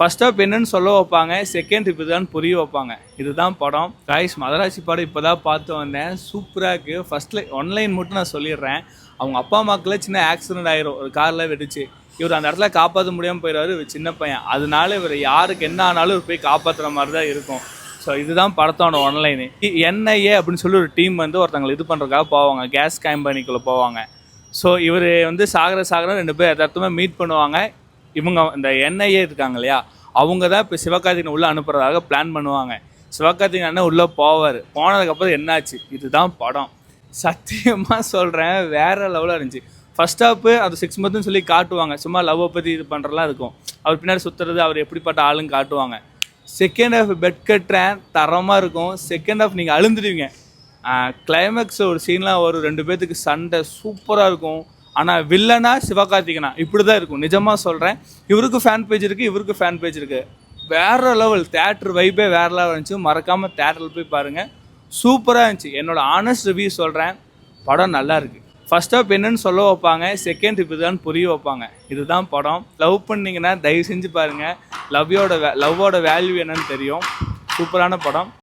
First hop என்னன்னு சொல்ல வைப்பாங்க, செகண்ட் இப்போ தான் புரிய வைப்பாங்க. இதுதான் படம். காய்ஸ் மதராசி படம் இப்போ தான் பார்த்து வந்தேன். சூப்பராக இருக்குது. ஃபஸ்ட்டில் ஒன்லைன் மட்டும் நான் சொல்லிடுறேன். அவங்க அப்பா அம்மாக்குள்ள சின்ன ஆக்சிடென்ட் ஆயிரும், ஒரு காரில் வெடிச்சு. இவர் அந்த இடத்துல காப்பாற்ற முடியாமல் போயிடுவார், இவர் சின்ன பையன். அதனால இவர் யாருக்கு என்ன ஆனாலும் இவர் போய் காப்பாற்றுற மாதிரி தான் இருக்கும். ஸோ இதுதான் படத்தோட ஒன்லைனு. என்ஐஏ அப்படின்னு சொல்லி ஒரு டீம் வந்து ஒருத்தவங்களை இது பண்ணுறதுக்காக போவாங்க, கேஸ் கம்பெனிக்குள்ளே போவாங்க. ஸோ இவர் வந்து சாகர 2 பேர் எதார்த்தமாக மீட் பண்ணுவாங்க. இவங்க இந்த என்ஐஏ இருக்காங்க இல்லையா, அவங்க தான் இப்போ சிவகார்த்திகேயன் உள்ளே அனுப்புறதாக பிளான் பண்ணுவாங்க. சிவகார்த்திகேயன் அண்ணன் உள்ளே போவார். போனதுக்கப்புறம் என்னாச்சு, இதுதான் படம். சத்தியமாக சொல்கிறேன், வேறு லெவலாக இருந்துச்சு. ஃபர்ஸ்ட் ஹாப்பு அது 6 மந்த்னு சொல்லி காட்டுவாங்க, சும்மா லவ்வை பற்றி இது பண்ணுறலாம் இருக்கும். அவர் பின்னாடி சுற்றுறது, அவர் எப்படிப்பட்ட ஆளுன்னு காட்டுவாங்க. செகண்ட் ஹாஃப் பெட் கட்டுறேன், தரமாக இருக்கும். செகண்ட் ஹாஃப் நீங்கள் அழுந்துடுவீங்க. கிளைமேக்ஸ் ஒரு சீன்லாம் ஒரு 2 பேர்த்துக்கு சண்டை சூப்பராக இருக்கும். ஆனால் வில்லனா சிவகார்த்திகேயனா இப்படி தான் இருக்கும். நிஜமாக சொல்கிறேன், இவருக்கு ஃபேன் பேஜ் இருக்குது, இவருக்கு ஃபேன் பேஜ் இருக்குது. வேறு லெவல். தேட்டர் வைப்பே வேறு லெவல் இருந்துச்சு. மறக்காமல் தேட்டரில் போய் பாருங்கள், சூப்பராக இருந்துச்சு. என்னோடய ஆனஸ்ட் ரிவ்யூ சொல்கிறேன், படம் நல்லா இருக்குது. ஃபர்ஸ்ட் ஹாப் என்னன்னு சொல்ல வைப்பாங்க, செகண்ட் இப்போ தான் புரிய வைப்பாங்க. இதுதான் படம். லவ் பண்ணிங்கன்னா தயவு செஞ்சு பாருங்கள். லவ்வோட வேல்யூ என்னன்னு தெரியும். சூப்பரான படம்.